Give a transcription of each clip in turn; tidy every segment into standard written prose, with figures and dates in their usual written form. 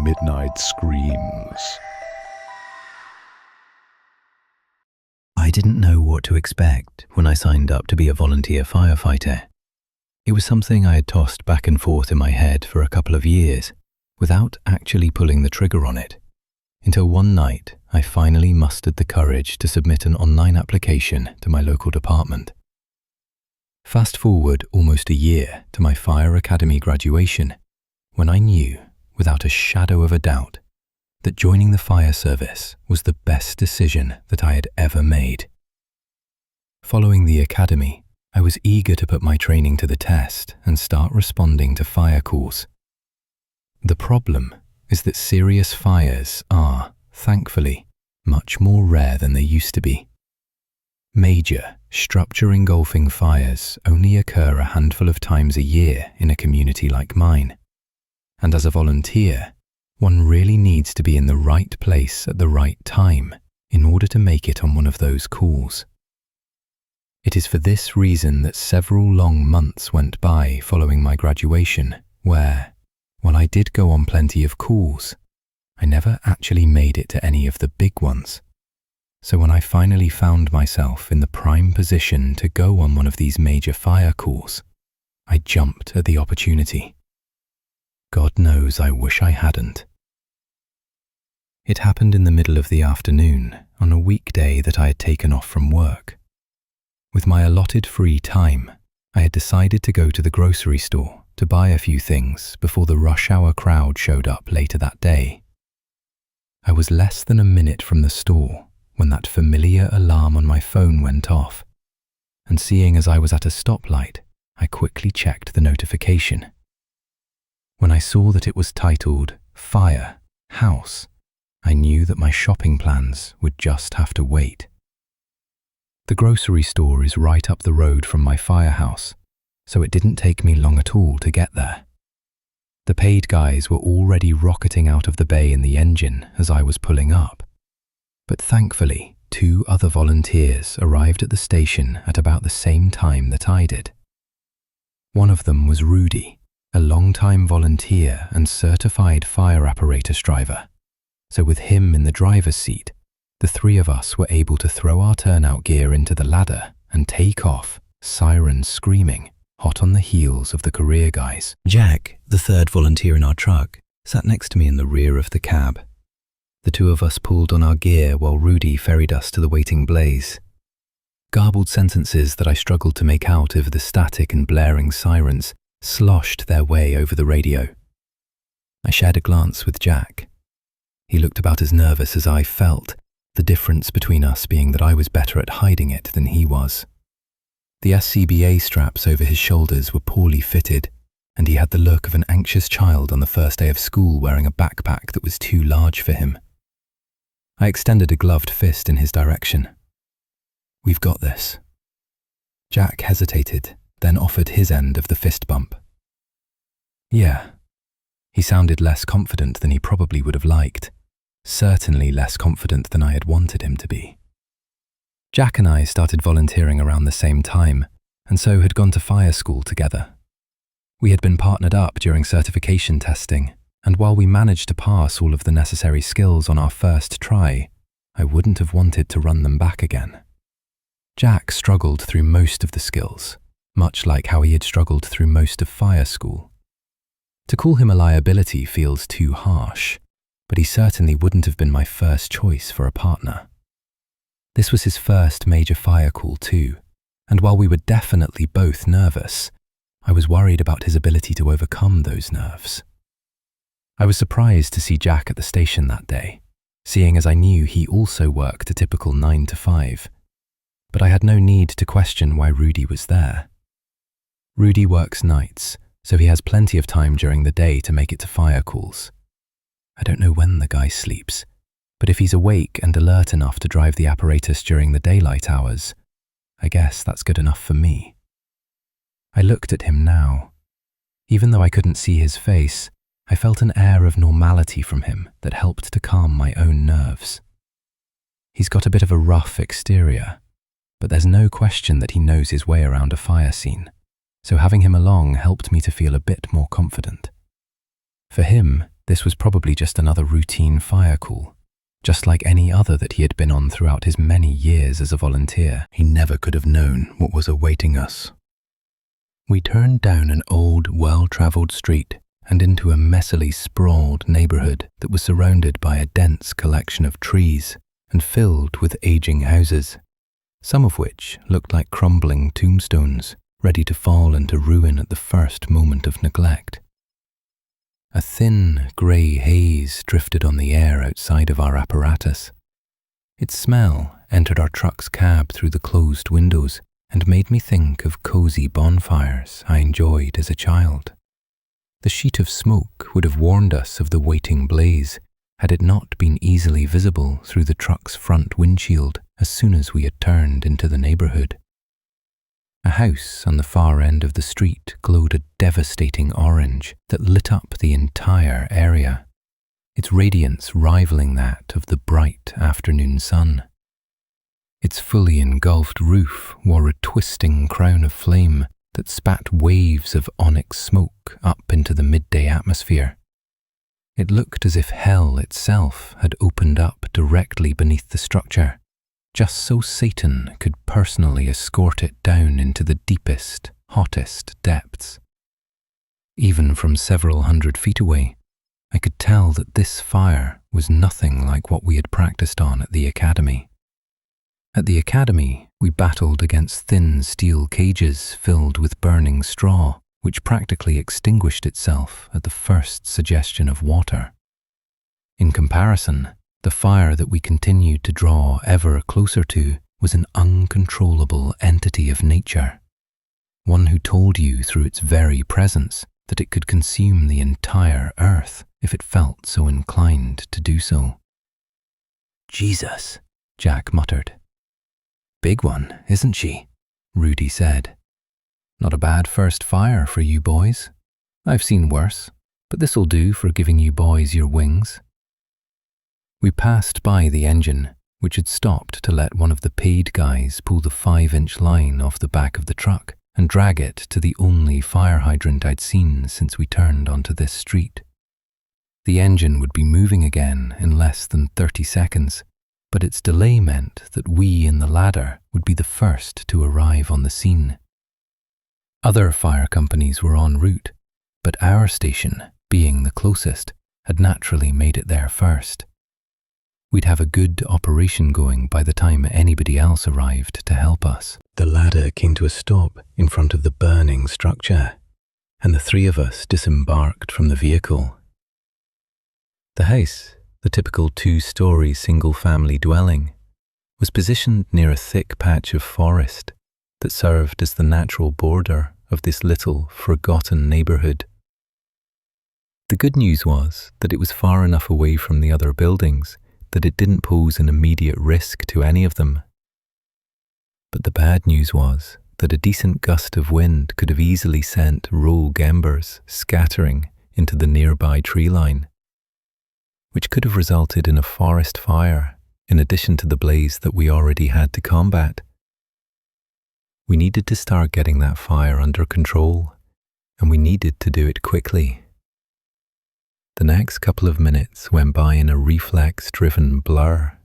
midnight screams. I didn't know what to expect when I signed up to be a volunteer firefighter. It was something I had tossed back and forth in my head for a couple of years, without actually pulling the trigger on it, until one night I finally mustered the courage to submit an online application to my local department. Fast forward almost a year to my fire academy graduation, when I knew, without a shadow of a doubt, that joining the fire service was the best decision that I had ever made. Following the academy, I was eager to put my training to the test and start responding to fire calls. The problem is that serious fires are, thankfully, much more rare than they used to be. Major, structure-engulfing fires only occur a handful of times a year in a community like mine. And as a volunteer, one really needs to be in the right place at the right time in order to make it on one of those calls. It is for this reason that several long months went by following my graduation where, while I did go on plenty of calls, I never actually made it to any of the big ones. So when I finally found myself in the prime position to go on one of these major fire calls, I jumped at the opportunity. God knows I wish I hadn't. It happened in the middle of the afternoon on a weekday that I had taken off from work. With my allotted free time, I had decided to go to the grocery store to buy a few things before the rush hour crowd showed up later that day. I was less than a minute from the store when that familiar alarm on my phone went off, and seeing as I was at a stoplight, I quickly checked the notification. When I saw that it was titled Fire House, I knew that my shopping plans would just have to wait. The grocery store is right up the road from my firehouse, so it didn't take me long at all to get there. The paid guys were already rocketing out of the bay in the engine as I was pulling up. But thankfully, 2 other volunteers arrived at the station at about the same time that I did. One of them was Rudy, a long-time volunteer and certified fire apparatus driver. So with him in the driver's seat, the 3 of us were able to throw our turnout gear into the ladder and take off, sirens screaming, hot on the heels of the career guys. Jack, the 3rd volunteer in our truck, sat next to me in the rear of the cab. The 2 of us pulled on our gear while Rudy ferried us to the waiting blaze. Garbled sentences that I struggled to make out over the static and blaring sirens sloshed their way over the radio. I shared a glance with Jack. He looked about as nervous as I felt, the difference between us being that I was better at hiding it than he was. The SCBA straps over his shoulders were poorly fitted, and he had the look of an anxious child on the first day of school wearing a backpack that was too large for him. I extended a gloved fist in his direction. "We've got this." Jack hesitated, then offered his end of the fist bump. "Yeah." He sounded less confident than he probably would have liked, certainly less confident than I had wanted him to be. Jack and I started volunteering around the same time, and so had gone to fire school together. We had been partnered up during certification testing, and while we managed to pass all of the necessary skills on our first try, I wouldn't have wanted to run them back again. Jack struggled through most of the skills, much like how he had struggled through most of fire school. To call him a liability feels too harsh, but he certainly wouldn't have been my first choice for a partner. This was his first major fire call too, and while we were definitely both nervous, I was worried about his ability to overcome those nerves. I was surprised to see Jack at the station that day, seeing as I knew he also worked a typical 9 to 5, but I had no need to question why Rudy was there. Rudy works nights, so he has plenty of time during the day to make it to fire calls. I don't know when the guy sleeps, but if he's awake and alert enough to drive the apparatus during the daylight hours, I guess that's good enough for me. I looked at him now. Even though I couldn't see his face, I felt an air of normality from him that helped to calm my own nerves. He's got a bit of a rough exterior, but there's no question that he knows his way around a fire scene, so having him along helped me to feel a bit more confident. For him, this was probably just another routine fire call, just like any other that he had been on throughout his many years as a volunteer. He never could have known what was awaiting us. We turned down an old, well-travelled street and into a messily sprawled neighbourhood that was surrounded by a dense collection of trees and filled with aging houses, some of which looked like crumbling tombstones, ready to fall into ruin at the first moment of neglect. A thin, grey haze drifted on the air outside of our apparatus. Its smell entered our truck's cab through the closed windows and made me think of cosy bonfires I enjoyed as a child. The sheet of smoke would have warned us of the waiting blaze had it not been easily visible through the truck's front windshield as soon as we had turned into the neighbourhood. A house on the far end of the street glowed a devastating orange that lit up the entire area, its radiance rivaling that of the bright afternoon sun. Its fully engulfed roof wore a twisting crown of flame that spat waves of onyx smoke up into the midday atmosphere. It looked as if hell itself had opened up directly beneath the structure, just so Satan could personally escort it down into the deepest, hottest depths. Even from several hundred feet away, I could tell that this fire was nothing like what we had practiced on at the academy. At the academy, we battled against thin steel cages filled with burning straw, which practically extinguished itself at the first suggestion of water. In comparison, the fire that we continued to draw ever closer to was an uncontrollable entity of nature, one who told you through its very presence that it could consume the entire earth if it felt so inclined to do so. Jesus, Jack muttered. Big one, isn't she? Rudy said. Not a bad first fire for you boys. I've seen worse, but this'll do for giving you boys your wings. We passed by the engine, which had stopped to let one of the paid guys pull the 5-inch line off the back of the truck and drag it to the only fire hydrant I'd seen since we turned onto this street. The engine would be moving again in less than 30 seconds, but its delay meant that we in the ladder would be the first to arrive on the scene. Other fire companies were en route, but our station, being the closest, had naturally made it there first. We'd have a good operation going by the time anybody else arrived to help us. The ladder came to a stop in front of the burning structure, and the three of us disembarked from the vehicle. The house, the typical 2-story single-family dwelling, was positioned near a thick patch of forest that served as the natural border of this little, forgotten neighbourhood. The good news was that it was far enough away from the other buildings that it didn't pose an immediate risk to any of them. But the bad news was that a decent gust of wind could have easily sent rogue embers scattering into the nearby tree line, which could have resulted in a forest fire in addition to the blaze that we already had to combat. We needed to start getting that fire under control, and we needed to do it quickly. The next couple of minutes went by in a reflex-driven blur.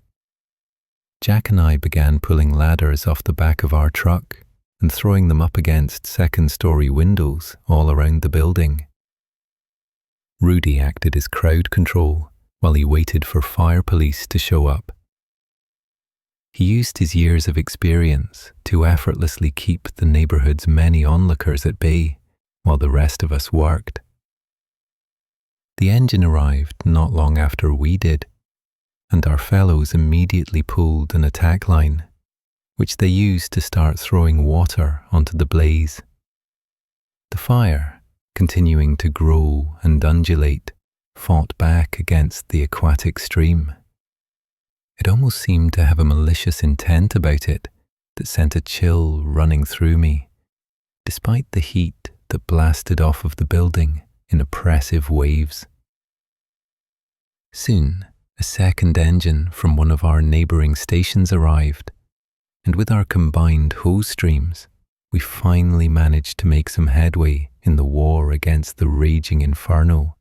Jack and I began pulling ladders off the back of our truck and throwing them up against second-story windows all around the building. Rudy acted as crowd control while he waited for fire police to show up. He used his years of experience to effortlessly keep the neighbourhood's many onlookers at bay while the rest of us worked. The engine arrived not long after we did, and our fellows immediately pulled an attack line, which they used to start throwing water onto the blaze. The fire, continuing to grow and undulate, fought back against the aquatic stream. It almost seemed to have a malicious intent about it that sent a chill running through me, despite the heat that blasted off of the building in oppressive waves. Soon, a second engine from one of our neighbouring stations arrived, and with our combined hose streams, we finally managed to make some headway in the war against the raging inferno.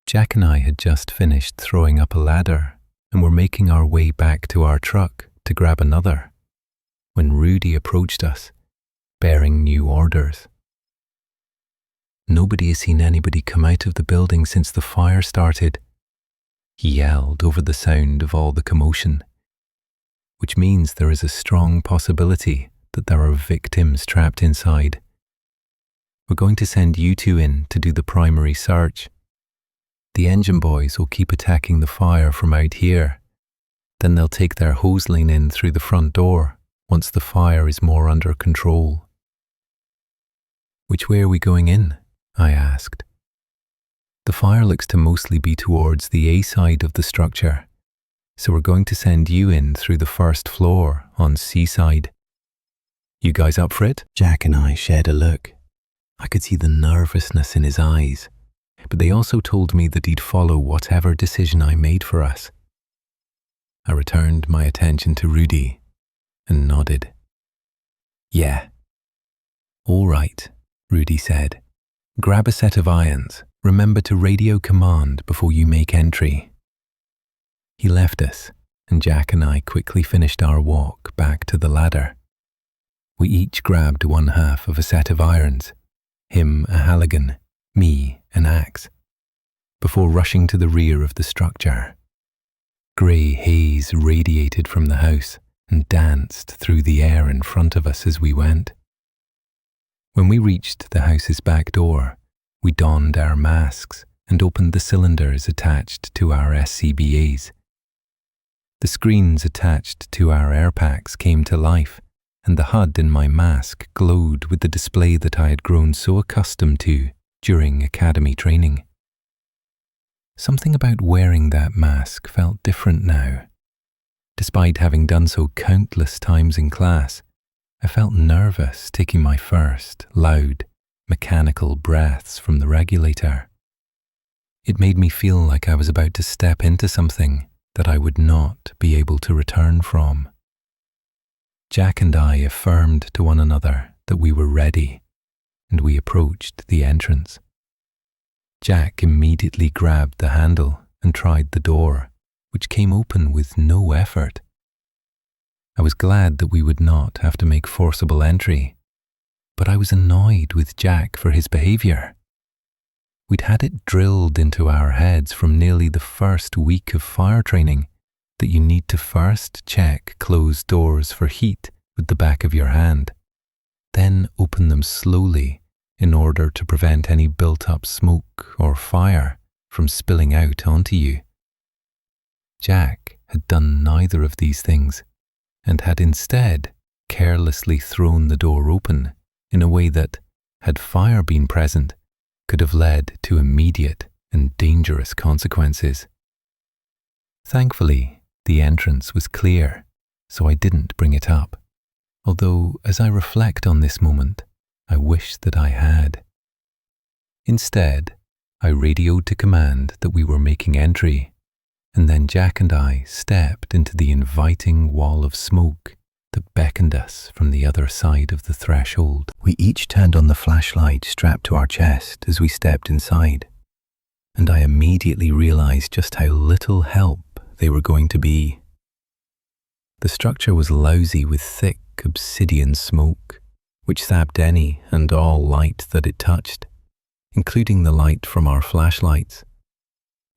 Jack and I had just finished throwing up a ladder and were making our way back to our truck to grab another, when Rudy approached us, bearing new orders. "Nobody has seen anybody come out of the building since the fire started," he yelled over the sound of all the commotion, which means there is a strong possibility that there are victims trapped inside. "We're going to send you two in to do the primary search. The engine boys will keep attacking the fire from out here. Then they'll take their hose line in through the front door once the fire is more under control." "Which way are we going in?" I asked. "The fire looks to mostly be towards the A side of the structure, so we're going to send you in through the first floor on C side. You guys up for it?" Jack and I shared a look. I could see the nervousness in his eyes, but they also told me that he'd follow whatever decision I made for us. I returned my attention to Rudy and nodded. "Yeah." "All right," Rudy said. "Grab a set of irons. Remember to radio command before you make entry." He left us, and Jack and I quickly finished our walk back to the ladder. We each grabbed one half of a set of irons, him a halligan, me an axe, before rushing to the rear of the structure. Grey haze radiated from the house and danced through the air in front of us as we went. When we reached the house's back door, we donned our masks and opened the cylinders attached to our SCBAs. The screens attached to our air packs came to life, and the HUD in my mask glowed with the display that I had grown so accustomed to during academy training. Something about wearing that mask felt different now. Despite having done so countless times in class, I felt nervous taking my first, loud, mechanical breaths from the regulator. It made me feel like I was about to step into something that I would not be able to return from. Jack and I affirmed to one another that we were ready, and we approached the entrance. Jack immediately grabbed the handle and tried the door, which came open with no effort. I was glad that we would not have to make forcible entry, but I was annoyed with Jack for his behaviour. We'd had it drilled into our heads from nearly the first week of fire training that you need to first check closed doors for heat with the back of your hand, then open them slowly in order to prevent any built-up smoke or fire from spilling out onto you. Jack had done neither of these things and had instead carelessly thrown the door open in a way that, had fire been present, could have led to immediate and dangerous consequences. Thankfully, the entrance was clear, so I didn't bring it up, although as I reflect on this moment, I wish that I had. Instead, I radioed to command that we were making entry, and then Jack and I stepped into the inviting wall of smoke that beckoned us from the other side of the threshold. We each turned on the flashlight strapped to our chest as we stepped inside, and I immediately realized just how little help they were going to be. The structure was lousy with thick obsidian smoke, which sapped any and all light that it touched, including the light from our flashlights,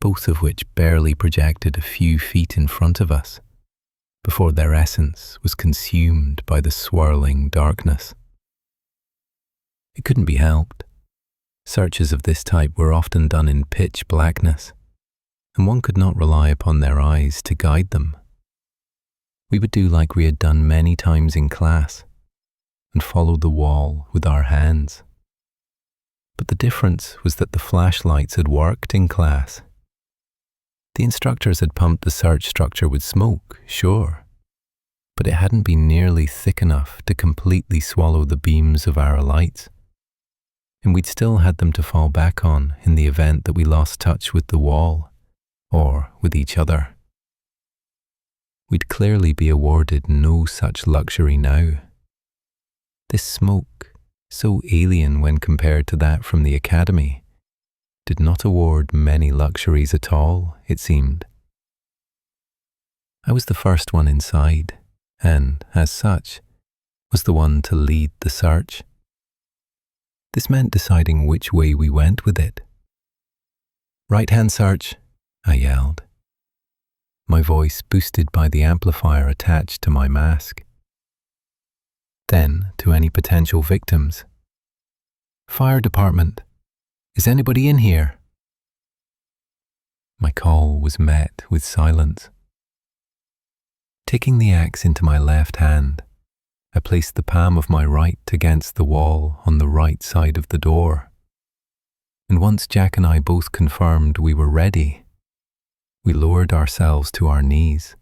both of which barely projected a few feet in front of us, before their essence was consumed by the swirling darkness. It couldn't be helped. Searches of this type were often done in pitch blackness, and one could not rely upon their eyes to guide them. We would do like we had done many times in class, and follow the wall with our hands. But the difference was that the flashlights had worked in class. The instructors had pumped the search structure with smoke, sure, but it hadn't been nearly thick enough to completely swallow the beams of our lights, and we'd still had them to fall back on in the event that we lost touch with the wall or with each other. We'd clearly be awarded no such luxury now. This smoke, so alien when compared to that from the academy, did not award many luxuries at all, it seemed. I was the first one inside, and, as such, was the one to lead the search. This meant deciding which way we went with it. "Right-hand search," I yelled, my voice boosted by the amplifier attached to my mask. Then to any potential victims. "Fire department, is anybody in here?" My call was met with silence. Taking the axe into my left hand, I placed the palm of my right against the wall on the right side of the door. And once Jack and I both confirmed we were ready, we lowered ourselves to our knees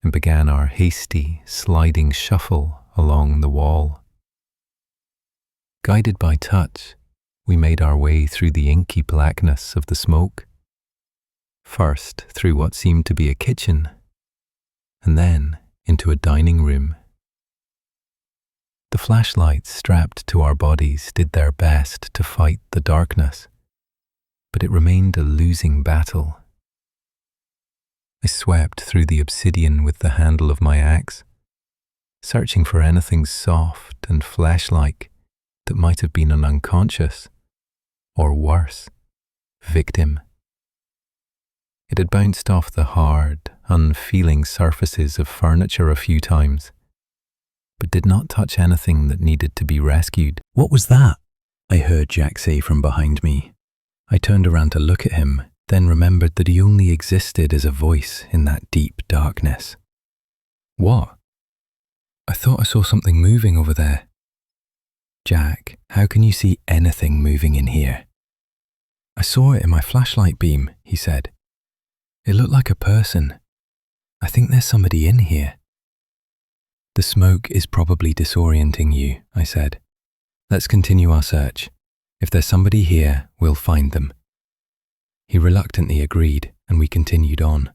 and began our hasty, sliding shuffle along the wall. Guided by touch, we made our way through the inky blackness of the smoke, first through what seemed to be a kitchen, and then into a dining room. The flashlights strapped to our bodies did their best to fight the darkness, but it remained a losing battle. I swept through the obsidian with the handle of my axe, searching for anything soft and flesh-like that might have been an unconscious, or worse, victim. It had bounced off the hard, unfeeling surfaces of furniture a few times, but did not touch anything that needed to be rescued. "What was that?" I heard Jack say from behind me. I turned around to look at him, then remembered that he only existed as a voice in that deep darkness. "What?" "I thought I saw something moving over there." "Jack, how can you see anything moving in here?" "I saw it in my flashlight beam," he said. "It looked like a person. I think there's somebody in here." "The smoke is probably disorienting you," I said. "Let's continue our search. If there's somebody here, we'll find them." He reluctantly agreed, and we continued on.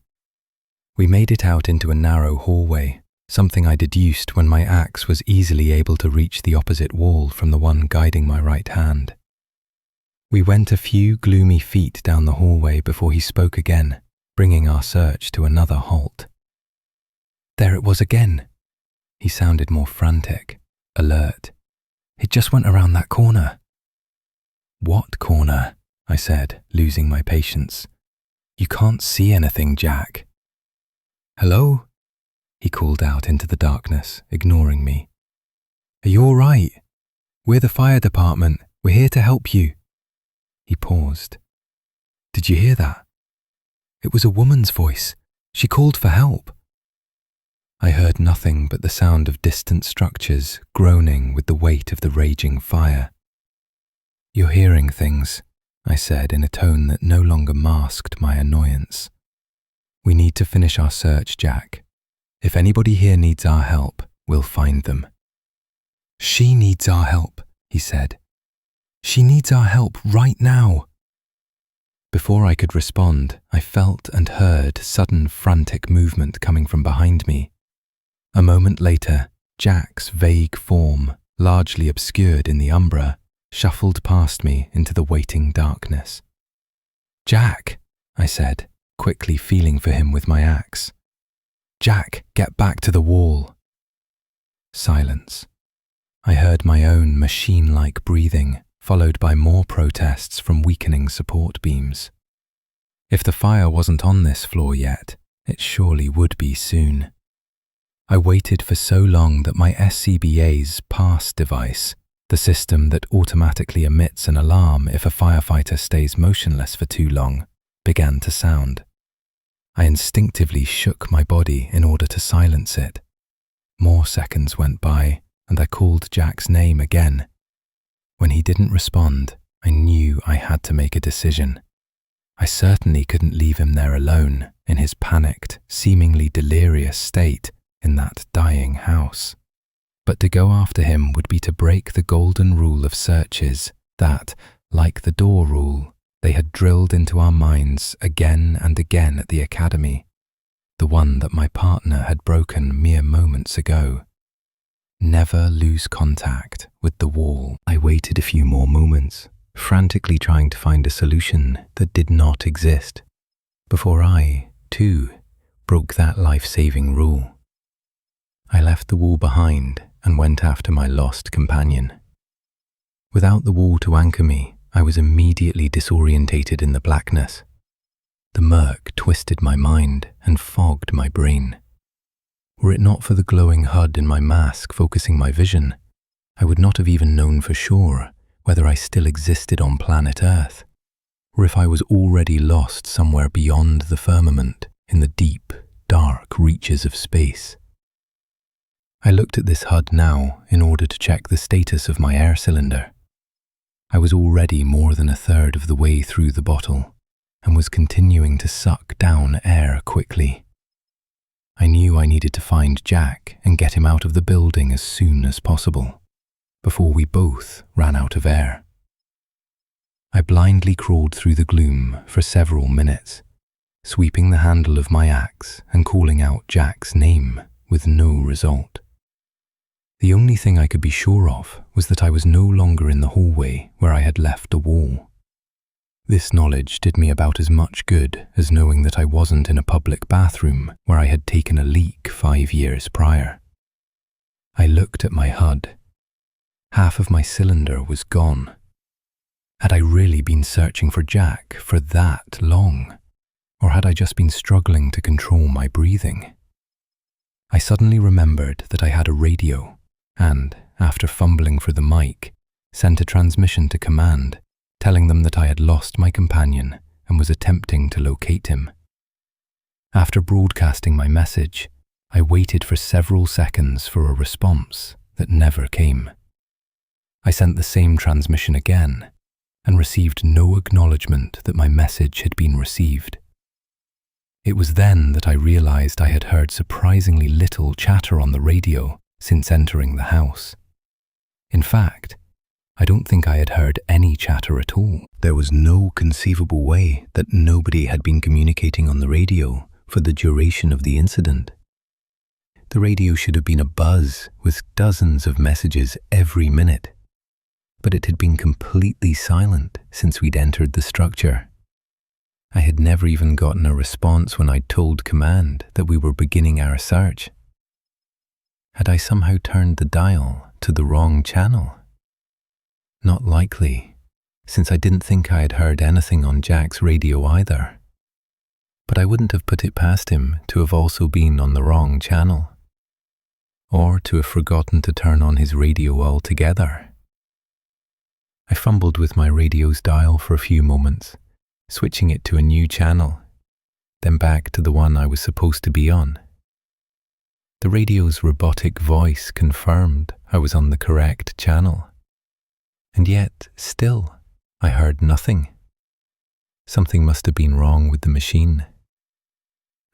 We made it out into a narrow hallway, something I deduced when my axe was easily able to reach the opposite wall from the one guiding my right hand. We went a few gloomy feet down the hallway before he spoke again, bringing our search to another halt. "There it was again." He sounded more frantic, alert. "It just went around that corner." "What corner?" I said, losing my patience. "You can't see anything, Jack." "Hello?" He called out into the darkness, ignoring me. "Are you all right? We're the fire department. We're here to help you." He paused. "Did you hear that? It was a woman's voice. She called for help." I heard nothing but the sound of distant structures groaning with the weight of the raging fire. "You're hearing things," I said in a tone that no longer masked my annoyance. "We need to finish our search, Jack. If anybody here needs our help, we'll find them." "She needs our help," he said. "She needs our help right now." Before I could respond, I felt and heard sudden frantic movement coming from behind me. A moment later, Jack's vague form, largely obscured in the umbra, shuffled past me into the waiting darkness. "Jack," I said, quickly feeling for him with my axe. "Jack, get back to the wall." Silence. I heard my own machine-like breathing, followed by more protests from weakening support beams. If the fire wasn't on this floor yet, it surely would be soon. I waited for so long that my SCBA's pass device, the system that automatically emits an alarm if a firefighter stays motionless for too long, began to sound. I instinctively shook my body in order to silence it. More seconds went by, and I called Jack's name again. When he didn't respond, I knew I had to make a decision. I certainly couldn't leave him there alone, in his panicked, seemingly delirious state, in that dying house. But to go after him would be to break the golden rule of searches that, like the door rule, they had drilled into our minds again and again at the academy, the one that my partner had broken mere moments ago. Never lose contact with the wall. I waited a few more moments, frantically trying to find a solution that did not exist, before I, too, broke that life-saving rule. I left the wall behind and went after my lost companion. Without the wall to anchor me, I was immediately disorientated in the blackness. The murk twisted my mind and fogged my brain. Were it not for the glowing HUD in my mask focusing my vision, I would not have even known for sure whether I still existed on planet Earth, or if I was already lost somewhere beyond the firmament in the deep, dark reaches of space. I looked at this HUD now in order to check the status of my air cylinder. I was already more than a third of the way through the bottle and was continuing to suck down air quickly. I knew I needed to find Jack and get him out of the building as soon as possible, before we both ran out of air. I blindly crawled through the gloom for several minutes, sweeping the handle of my axe and calling out Jack's name with no result. The only thing I could be sure of was that I was no longer in the hallway where I had left the wall. This knowledge did me about as much good as knowing that I wasn't in a public bathroom where I had taken a leak 5 years prior. I looked at my HUD. Half of my cylinder was gone. Had I really been searching for Jack for that long, or had I just been struggling to control my breathing? I suddenly remembered that I had a radio and, after fumbling for the mic, sent a transmission to command, telling them that I had lost my companion and was attempting to locate him. After broadcasting my message, I waited for several seconds for a response that never came. I sent the same transmission again and received no acknowledgement that my message had been received. It was then that I realized I had heard surprisingly little chatter on the radio since entering the house. In fact, I don't think I had heard any chatter at all. There was no conceivable way that nobody had been communicating on the radio for the duration of the incident. The radio should have been abuzz with dozens of messages every minute, but it had been completely silent since we'd entered the structure. I had never even gotten a response when I'd told command that we were beginning our search. Had I somehow turned the dial to the wrong channel? Not likely, since I didn't think I had heard anything on Jack's radio either. But I wouldn't have put it past him to have also been on the wrong channel, or to have forgotten to turn on his radio altogether. I fumbled with my radio's dial for a few moments, switching it to a new channel, then back to the one I was supposed to be on. The radio's robotic voice confirmed I was on the correct channel. And yet, still, I heard nothing. Something must have been wrong with the machine.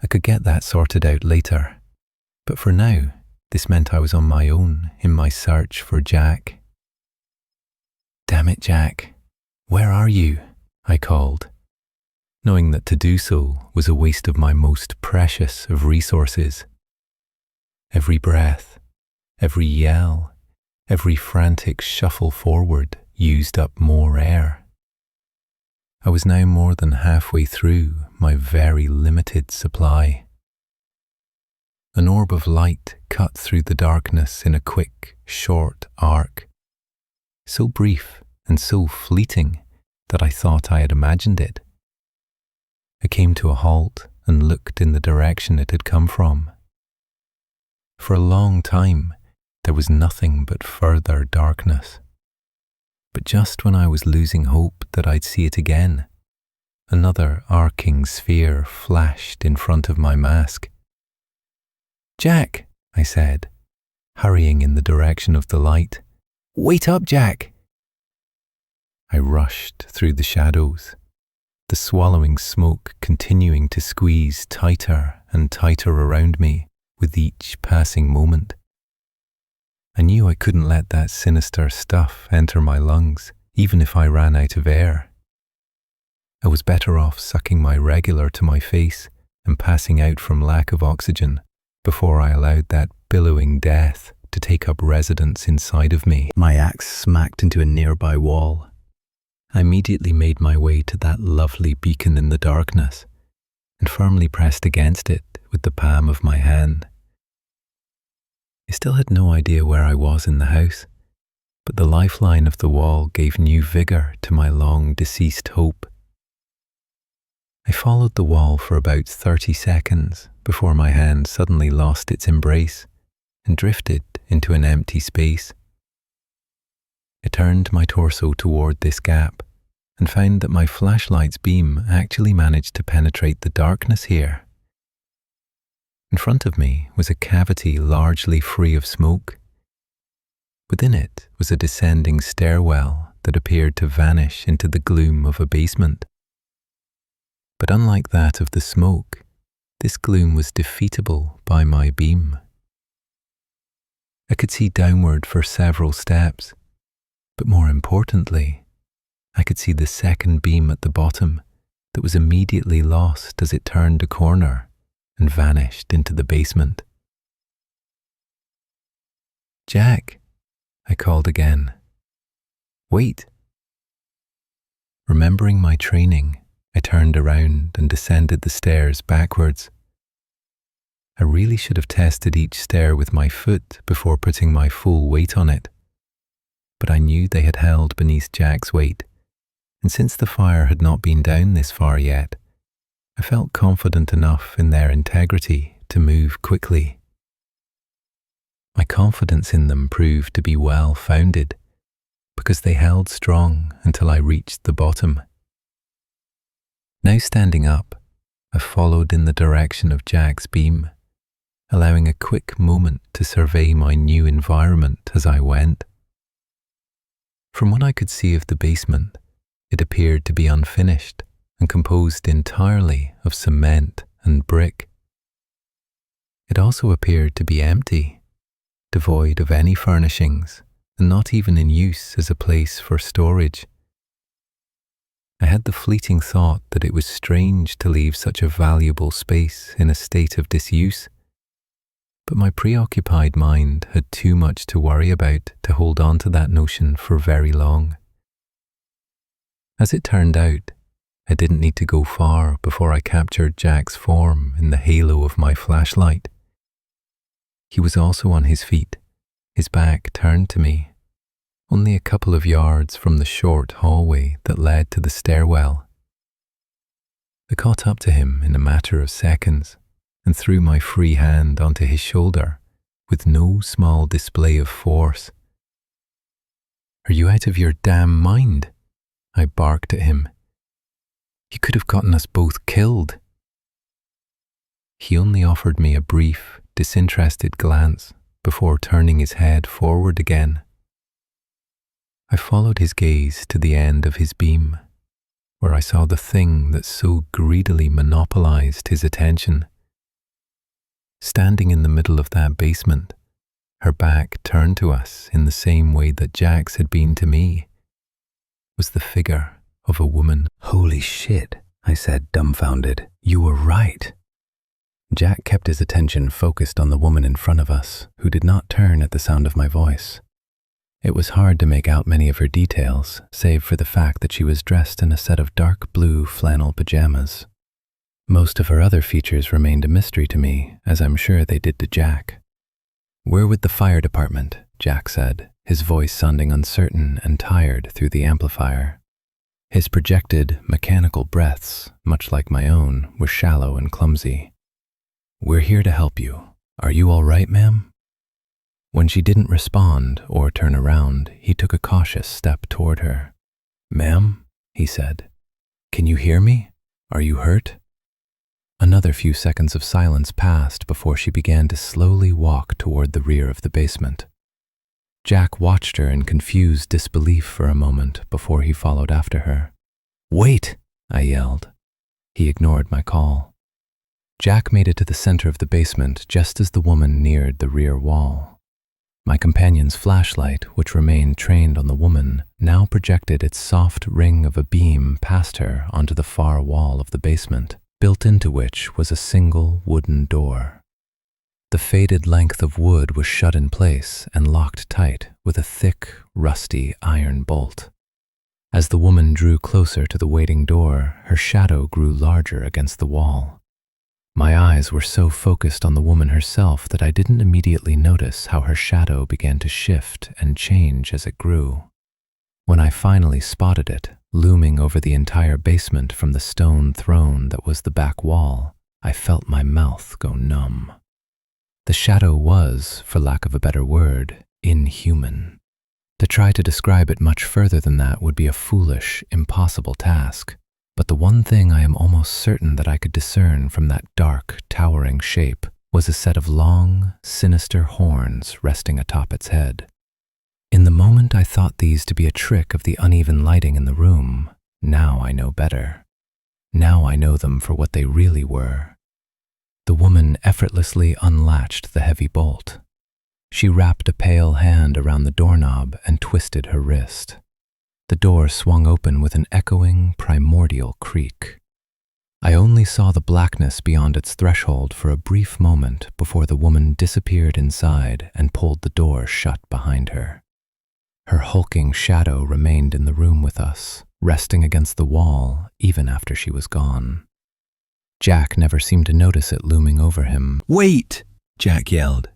I could get that sorted out later, but for now, this meant I was on my own in my search for Jack. "Damn it, Jack, where are you?" I called, knowing that to do so was a waste of my most precious of resources. Every breath, every yell, every frantic shuffle forward used up more air. I was now more than halfway through my very limited supply. An orb of light cut through the darkness in a quick, short arc, so brief and so fleeting that I thought I had imagined it. I came to a halt and looked in the direction it had come from. For a long time, there was nothing but further darkness. But just when I was losing hope that I'd see it again, another arcing sphere flashed in front of my mask. "Jack," I said, hurrying in the direction of the light. "Wait up, Jack!" I rushed through the shadows, the swallowing smoke continuing to squeeze tighter and tighter around me with each passing moment. I knew I couldn't let that sinister stuff enter my lungs, even if I ran out of air. I was better off sucking my regular to my face and passing out from lack of oxygen before I allowed that billowing death to take up residence inside of me. My axe smacked into a nearby wall, I immediately made my way to that lovely beacon in the darkness and firmly pressed against it with the palm of my hand. I still had no idea where I was in the house, but the lifeline of the wall gave new vigor to my long-deceased hope. I followed the wall for about 30 seconds before my hand suddenly lost its embrace and drifted into an empty space. I turned my torso toward this gap and found that my flashlight's beam actually managed to penetrate the darkness here. In front of me was a cavity largely free of smoke. Within it was a descending stairwell that appeared to vanish into the gloom of a basement. But unlike that of the smoke, this gloom was defeatable by my beam. I could see downward for several steps, but more importantly, I could see the second beam at the bottom that was immediately lost as it turned a corner and vanished into the basement. "Jack," I called again. "Wait." Remembering my training, I turned around and descended the stairs backwards. I really should have tested each stair with my foot before putting my full weight on it, but I knew they had held beneath Jack's weight, and since the fire had not been down this far yet, I felt confident enough in their integrity to move quickly. My confidence in them proved to be well founded, because they held strong until I reached the bottom. Now standing up, I followed in the direction of Jack's beam, allowing a quick moment to survey my new environment as I went. From what I could see of the basement, it appeared to be unfinished and composed entirely of cement and brick. It also appeared to be empty, devoid of any furnishings, and not even in use as a place for storage. I had the fleeting thought that it was strange to leave such a valuable space in a state of disuse, but my preoccupied mind had too much to worry about to hold on to that notion for very long. As it turned out, I didn't need to go far before I captured Jack's form in the halo of my flashlight. He was also on his feet, his back turned to me, only a couple of yards from the short hallway that led to the stairwell. I caught up to him in a matter of seconds and threw my free hand onto his shoulder with no small display of force. "Are you out of your damn mind?" I barked at him. "You could have gotten us both killed." He only offered me a brief, disinterested glance before turning his head forward again. I followed his gaze to the end of his beam, where I saw the thing that so greedily monopolized his attention. Standing in the middle of that basement, her back turned to us in the same way that Jack's had been to me, was the figure of a woman. "Holy shit," I said, dumbfounded. "You were right." Jack kept his attention focused on the woman in front of us, who did not turn at the sound of my voice. It was hard to make out many of her details, save for the fact that she was dressed in a set of dark blue flannel pajamas. Most of her other features remained a mystery to me, as I'm sure they did to Jack. "We're with the fire department," Jack said, his voice sounding uncertain and tired through the amplifier. His projected, mechanical breaths, much like my own, were shallow and clumsy. "We're here to help you. Are you all right, ma'am?" When she didn't respond or turn around, he took a cautious step toward her. "Ma'am," he said, "can you hear me? Are you hurt?" Another few seconds of silence passed before she began to slowly walk toward the rear of the basement. Jack watched her in confused disbelief for a moment before he followed after her. "Wait!" I yelled. He ignored my call. Jack made it to the center of the basement just as the woman neared the rear wall. My companion's flashlight, which remained trained on the woman, now projected its soft ring of a beam past her onto the far wall of the basement, built into which was a single wooden door. The faded length of wood was shut in place and locked tight with a thick, rusty iron bolt. As the woman drew closer to the waiting door, her shadow grew larger against the wall. My eyes were so focused on the woman herself that I didn't immediately notice how her shadow began to shift and change as it grew. When I finally spotted it, looming over the entire basement from the stone throne that was the back wall, I felt my mouth go numb. The shadow was, for lack of a better word, inhuman. To try to describe it much further than that would be a foolish, impossible task, but the one thing I am almost certain that I could discern from that dark, towering shape was a set of long, sinister horns resting atop its head. In the moment I thought these to be a trick of the uneven lighting in the room. Now I know better. Now I know them for what they really were. The woman effortlessly unlatched the heavy bolt. She wrapped a pale hand around the doorknob and twisted her wrist. The door swung open with an echoing, primordial creak. I only saw the blackness beyond its threshold for a brief moment before the woman disappeared inside and pulled the door shut behind her. Her hulking shadow remained in the room with us, resting against the wall even after she was gone. Jack never seemed to notice it looming over him. "Wait!" Jack yelled.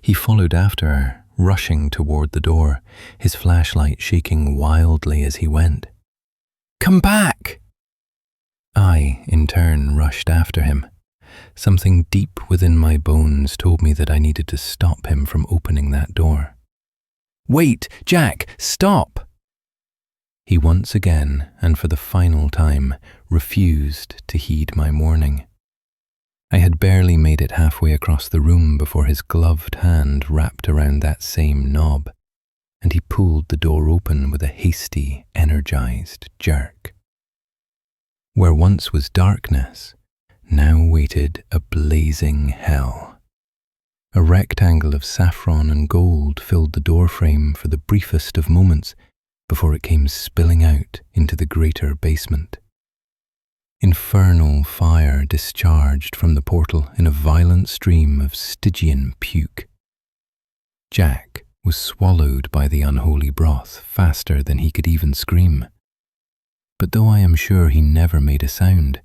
He followed after her, rushing toward the door, his flashlight shaking wildly as he went. "Come back!" I, in turn, rushed after him. Something deep within my bones told me that I needed to stop him from opening that door. "Wait, Jack, stop!" He once again, and for the final time, refused to heed my warning. I had barely made it halfway across the room before his gloved hand wrapped around that same knob, and he pulled the door open with a hasty, energized jerk. Where once was darkness, now waited a blazing hell. A rectangle of saffron and gold filled the doorframe for the briefest of moments before it came spilling out into the greater basement. Infernal fire discharged from the portal in a violent stream of Stygian puke. Jack was swallowed by the unholy broth faster than he could even scream. But though I am sure he never made a sound,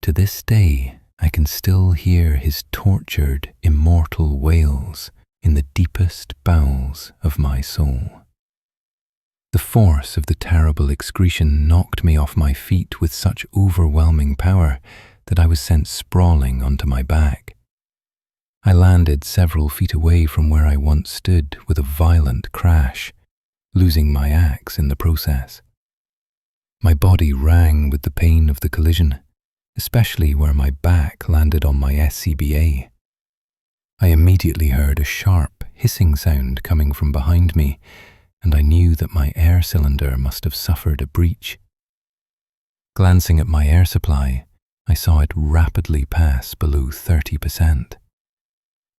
to this day I can still hear his tortured, immortal wails in the deepest bowels of my soul. The force of the terrible excretion knocked me off my feet with such overwhelming power that I was sent sprawling onto my back. I landed several feet away from where I once stood with a violent crash, losing my axe in the process. My body rang with the pain of the collision, especially where my back landed on my SCBA. I immediately heard a sharp, hissing sound coming from behind me, and I knew that my air cylinder must have suffered a breach. Glancing at my air supply, I saw it rapidly pass below 30%.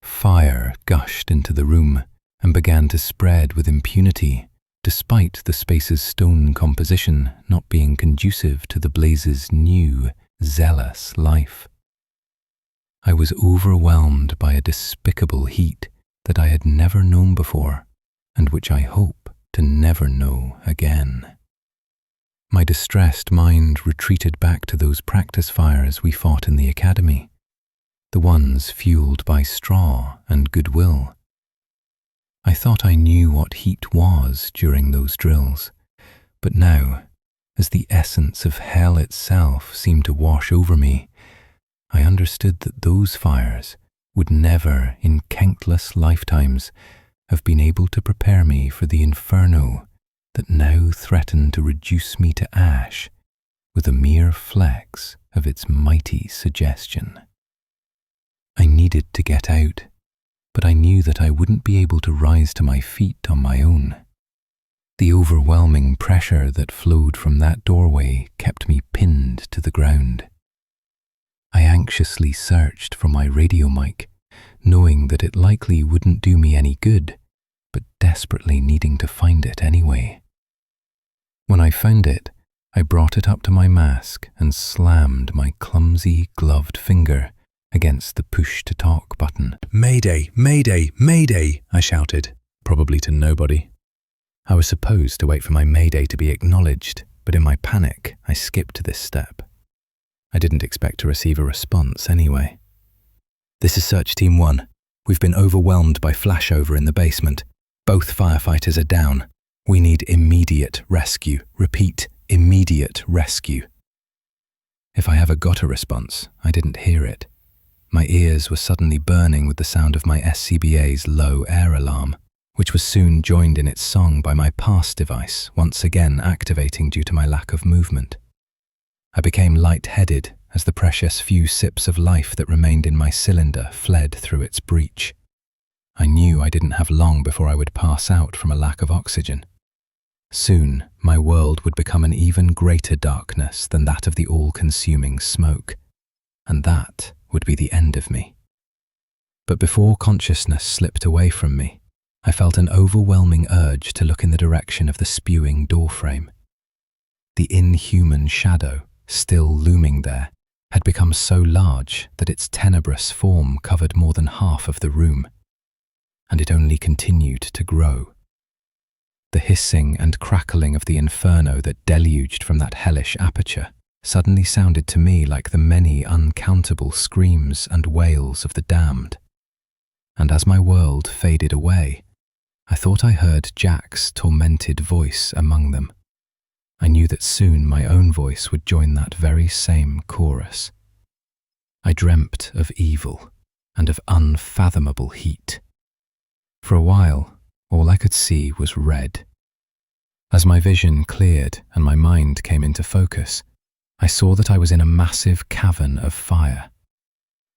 Fire gushed into the room and began to spread with impunity, despite the space's stone composition not being conducive to the blaze's new, zealous life. I was overwhelmed by a despicable heat that I had never known before, and which I hope to never know again. My distressed mind retreated back to those practice fires we fought in the academy, the ones fueled by straw and goodwill. I thought I knew what heat was during those drills, but now, as the essence of hell itself seemed to wash over me, I understood that those fires would never, in countless lifetimes, have been able to prepare me for the inferno that now threatened to reduce me to ash with a mere flex of its mighty suggestion. I needed to get out, but I knew that I wouldn't be able to rise to my feet on my own. The overwhelming pressure that flowed from that doorway kept me pinned to the ground. I anxiously searched for my radio mic, knowing that it likely wouldn't do me any good, but desperately needing to find it anyway. When I found it, I brought it up to my mask and slammed my clumsy, gloved finger against the push-to-talk button. "Mayday, mayday, mayday," I shouted, probably to nobody. I was supposed to wait for my mayday to be acknowledged, but in my panic, I skipped this step. I didn't expect to receive a response anyway. "This is Search Team 1. We've been overwhelmed by flashover in the basement. Both firefighters are down. We need immediate rescue. Repeat, immediate rescue." If I ever got a response, I didn't hear it. My ears were suddenly burning with the sound of my SCBA's low air alarm, which was soon joined in its song by my pass device, once again activating due to my lack of movement. I became light-headed as the precious few sips of life that remained in my cylinder fled through its breach. I knew I didn't have long before I would pass out from a lack of oxygen. Soon, my world would become an even greater darkness than that of the all-consuming smoke, and that would be the end of me. But before consciousness slipped away from me, I felt an overwhelming urge to look in the direction of the spewing doorframe. The inhuman shadow, still looming there, had become so large that its tenebrous form covered more than half of the room, and it only continued to grow. The hissing and crackling of the inferno that deluged from that hellish aperture suddenly sounded to me like the many uncountable screams and wails of the damned. And as my world faded away, I thought I heard Jack's tormented voice among them. I knew that soon my own voice would join that very same chorus. I dreamt of evil and of unfathomable heat. For a while, all I could see was red. As my vision cleared and my mind came into focus, I saw that I was in a massive cavern of fire.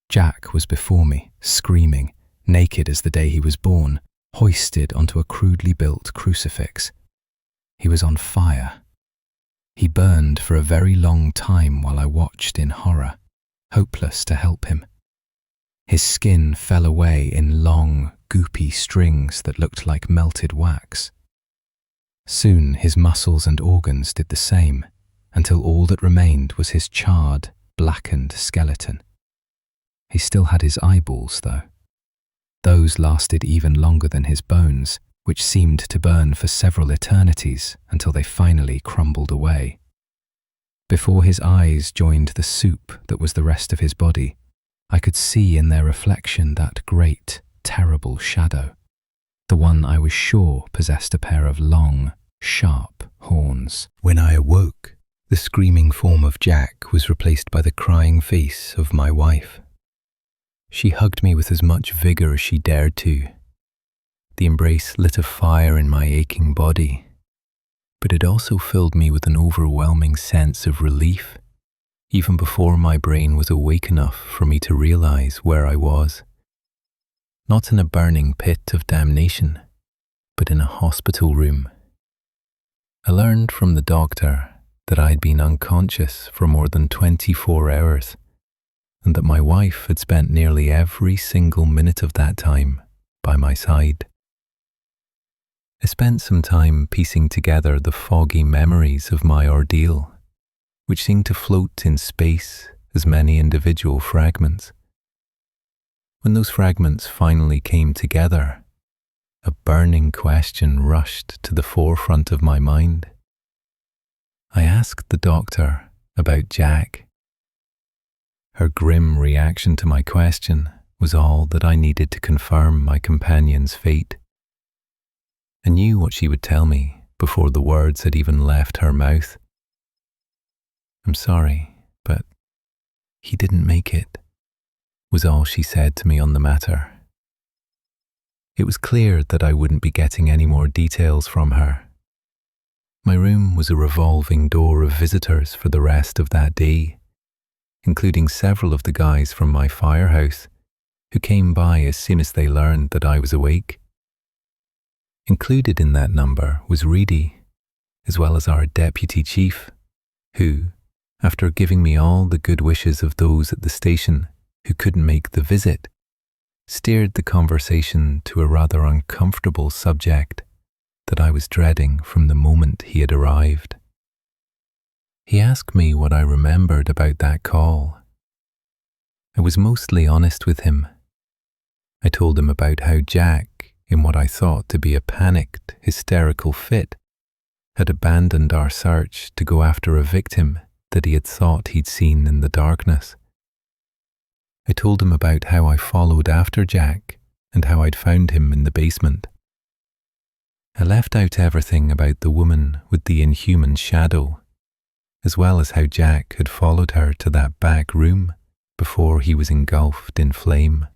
Jack was before me, screaming, naked as the day he was born, hoisted onto a crudely built crucifix. He was on fire. He burned for a very long time while I watched in horror, hopeless to help him. His skin fell away in long, goopy strings that looked like melted wax. Soon his muscles and organs did the same, until all that remained was his charred, blackened skeleton. He still had his eyeballs, though. Those lasted even longer than his bones, which seemed to burn for several eternities until they finally crumbled away. Before his eyes joined the soup that was the rest of his body, I could see in their reflection that great, terrible shadow, the one I was sure possessed a pair of long, sharp horns. When I awoke, the screaming form of Jack was replaced by the crying face of my wife. She hugged me with as much vigor as she dared to. The embrace lit a fire in my aching body, but it also filled me with an overwhelming sense of relief, even before my brain was awake enough for me to realize where I was. Not in a burning pit of damnation, but in a hospital room. I learned from the doctor that I'd been unconscious for more than 24 hours, and that my wife had spent nearly every single minute of that time by my side. I spent some time piecing together the foggy memories of my ordeal, which seemed to float in space as many individual fragments. When those fragments finally came together, a burning question rushed to the forefront of my mind. I asked the doctor about Jack. Her grim reaction to my question was all that I needed to confirm my companion's fate. I knew what she would tell me before the words had even left her mouth. "I'm sorry, but he didn't make it," was all she said to me on the matter. It was clear that I wouldn't be getting any more details from her. My room was a revolving door of visitors for the rest of that day, including several of the guys from my firehouse who came by as soon as they learned that I was awake. Included in that number was Reedy, as well as our deputy chief, who, after giving me all the good wishes of those at the station who couldn't make the visit, steered the conversation to a rather uncomfortable subject that I was dreading from the moment he had arrived. He asked me what I remembered about that call. I was mostly honest with him. I told him about how Jack, in what I thought to be a panicked, hysterical fit, had abandoned our search to go after a victim that he had thought he'd seen in the darkness. I told him about how I followed after Jack and how I'd found him in the basement. I left out everything about the woman with the inhuman shadow, as well as how Jack had followed her to that back room before he was engulfed in flame.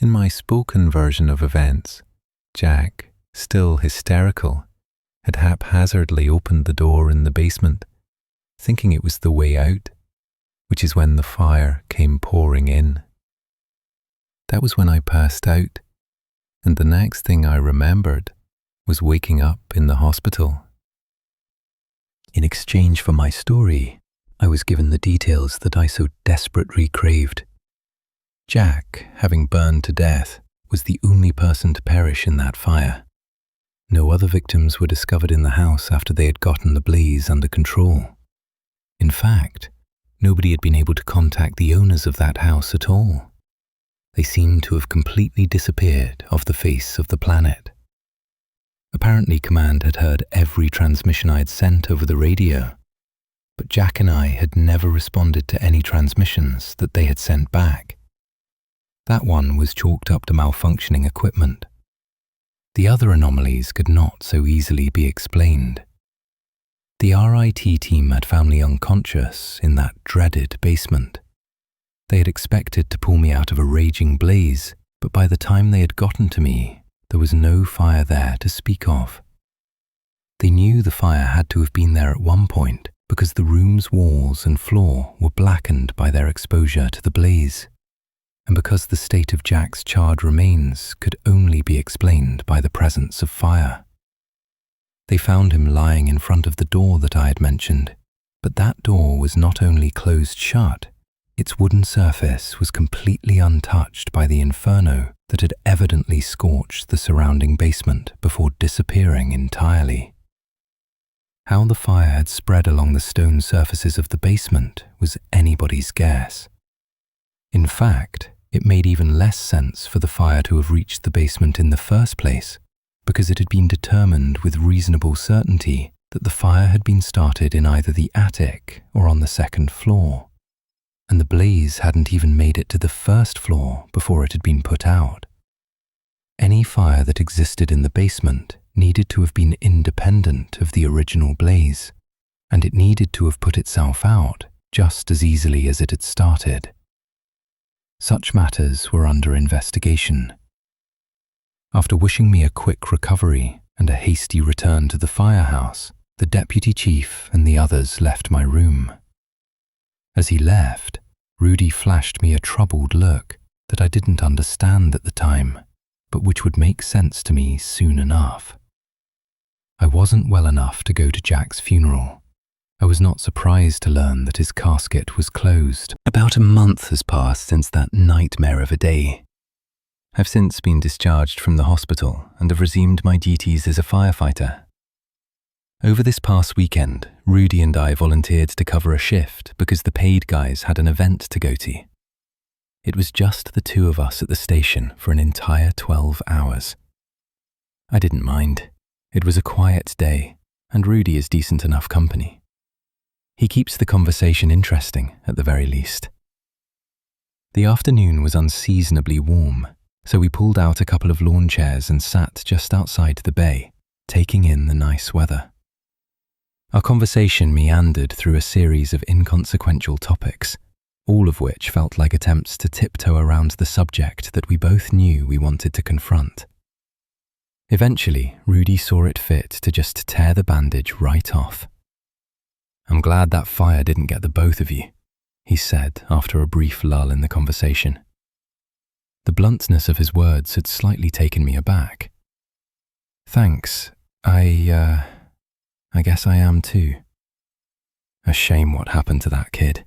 In my spoken version of events, Jack, still hysterical, had haphazardly opened the door in the basement, thinking it was the way out, which is when the fire came pouring in. That was when I passed out, and the next thing I remembered was waking up in the hospital. In exchange for my story, I was given the details that I so desperately craved. Jack, having burned to death, was the only person to perish in that fire. No other victims were discovered in the house after they had gotten the blaze under control. In fact, nobody had been able to contact the owners of that house at all. They seemed to have completely disappeared off the face of the planet. Apparently, Command had heard every transmission I had sent over the radio, but Jack and I had never responded to any transmissions that they had sent back. That one was chalked up to malfunctioning equipment. The other anomalies could not so easily be explained. The RIT team had found me unconscious in that dreaded basement. They had expected to pull me out of a raging blaze, but by the time they had gotten to me, there was no fire there to speak of. They knew the fire had to have been there at one point because the room's walls and floor were blackened by their exposure to the blaze, and because the state of Jack's charred remains could only be explained by the presence of fire. They found him lying in front of the door that I had mentioned, but that door was not only closed shut, its wooden surface was completely untouched by the inferno that had evidently scorched the surrounding basement before disappearing entirely. How the fire had spread along the stone surfaces of the basement was anybody's guess. In fact, it made even less sense for the fire to have reached the basement in the first place, because it had been determined with reasonable certainty that the fire had been started in either the attic or on the second floor, and the blaze hadn't even made it to the first floor before it had been put out. Any fire that existed in the basement needed to have been independent of the original blaze, and it needed to have put itself out just as easily as it had started. Such matters were under investigation. After wishing me a quick recovery and a hasty return to the firehouse, the deputy chief and the others left my room. As he left, Rudy flashed me a troubled look that I didn't understand at the time, but which would make sense to me soon enough. I wasn't well enough to go to Jack's funeral. I was not surprised to learn that his casket was closed. About a month has passed since that nightmare of a day. I've since been discharged from the hospital and have resumed my duties as a firefighter. Over this past weekend, Rudy and I volunteered to cover a shift because the paid guys had an event to go to. It was just the two of us at the station for an entire 12 hours. I didn't mind. It was a quiet day, and Rudy is decent enough company. He keeps the conversation interesting, at the very least. The afternoon was unseasonably warm, so we pulled out a couple of lawn chairs and sat just outside the bay, taking in the nice weather. Our conversation meandered through a series of inconsequential topics, all of which felt like attempts to tiptoe around the subject that we both knew we wanted to confront. Eventually, Rudy saw it fit to just tear the bandage right off. "I'm glad that fire didn't get the both of you," he said after a brief lull in the conversation. The bluntness of his words had slightly taken me aback. "Thanks. I guess I am too. A shame what happened to that kid."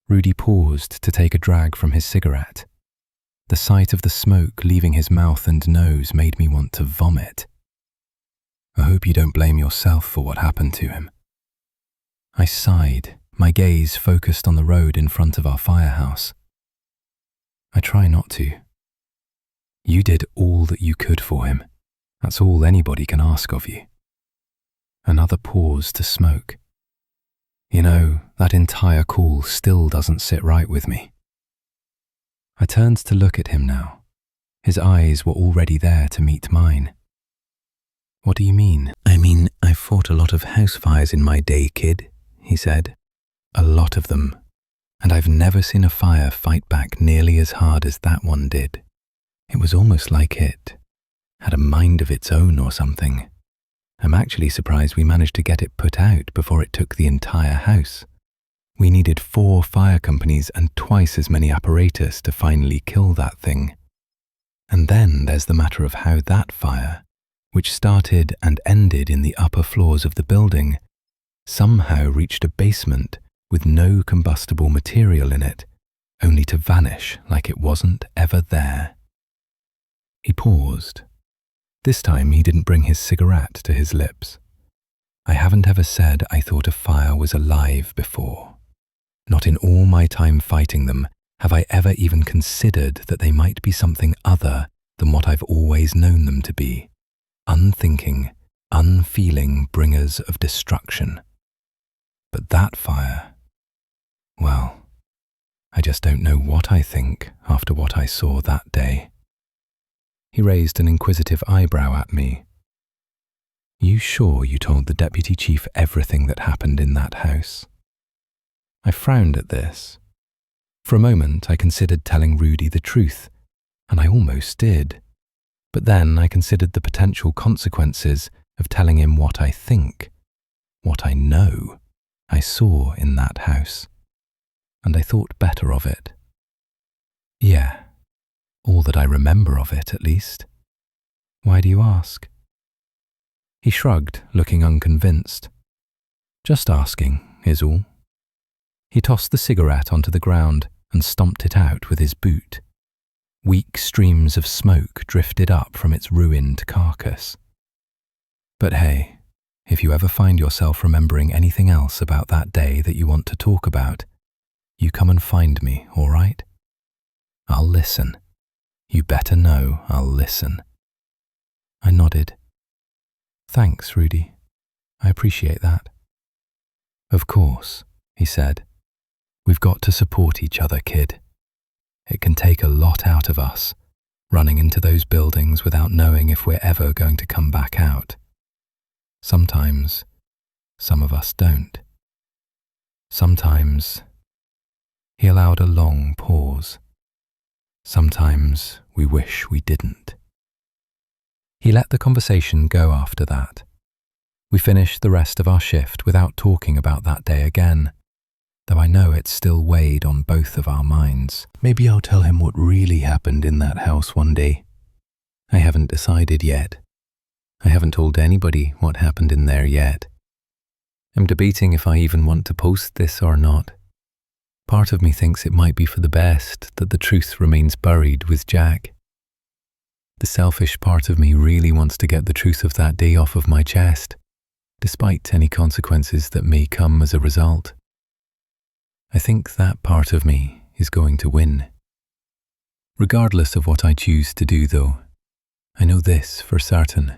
Rudy paused to take a drag from his cigarette. The sight of the smoke leaving his mouth and nose made me want to vomit. "I hope you don't blame yourself for what happened to him." I sighed, my gaze focused on the road in front of our firehouse. "I try not to." You did all that you could for him. That's all anybody can ask of you. Another pause to smoke. You know, that entire call still doesn't sit right with me. I turned to look at him now. His eyes were already there to meet mine. What do you mean? I mean, I've fought a lot of house fires in my day, kid, he said. A lot of them. And I've never seen a fire fight back nearly as hard as that one did. It was almost like it had a mind of its own or something. I'm actually surprised we managed to get it put out before it took the entire house. We needed 4 fire companies and twice as many apparatus to finally kill that thing. And then there's the matter of how that fire, which started and ended in the upper floors of the building, somehow reached a basement with no combustible material in it, only to vanish like it wasn't ever there. He paused. This time he didn't bring his cigarette to his lips. I haven't ever said I thought a fire was alive before. Not in all my time fighting them have I ever even considered that they might be something other than what I've always known them to be. Unthinking, unfeeling bringers of destruction. But that fire, well, I just don't know what I think after what I saw that day. He raised an inquisitive eyebrow at me. You sure you told the deputy chief everything that happened in that house? I frowned at this. For a moment I considered telling Rudy the truth, and I almost did. But then I considered the potential consequences of telling him what I think, what I know I saw in that house, and I thought better of it. Yeah, all that I remember of it, at least. Why do you ask? He shrugged, looking unconvinced. Just asking, is all. He tossed the cigarette onto the ground and stomped it out with his boot. Weak streams of smoke drifted up from its ruined carcass. But hey, if you ever find yourself remembering anything else about that day that you want to talk about, you come and find me, all right? I'll listen. You better know I'll listen. I nodded. Thanks, Rudy. I appreciate that. Of course, he said. We've got to support each other, kid. It can take a lot out of us, running into those buildings without knowing if we're ever going to come back out. Sometimes, some of us don't. Sometimes, he allowed a long pause. Sometimes we wish we didn't. He let the conversation go after that. We finished the rest of our shift without talking about that day again, though I know it still weighed on both of our minds. Maybe I'll tell him what really happened in that house one day. I haven't decided yet. I haven't told anybody what happened in there yet. I'm debating if I even want to post this or not. Part of me thinks it might be for the best that the truth remains buried with Jack. The selfish part of me really wants to get the truth of that day off of my chest, despite any consequences that may come as a result. I think that part of me is going to win. Regardless of what I choose to do, though, I know this for certain.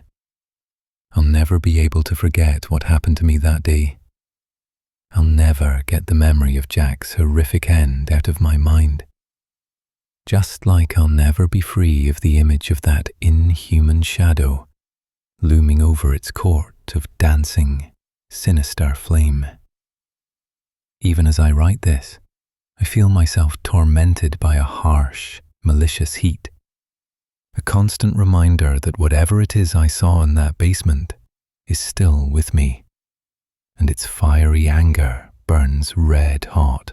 I'll never be able to forget what happened to me that day. I'll never get the memory of Jack's horrific end out of my mind. Just like I'll never be free of the image of that inhuman shadow looming over its court of dancing, sinister flame. Even as I write this, I feel myself tormented by a harsh, malicious heat. A constant reminder that whatever it is I saw in that basement is still with me, and its fiery anger burns red hot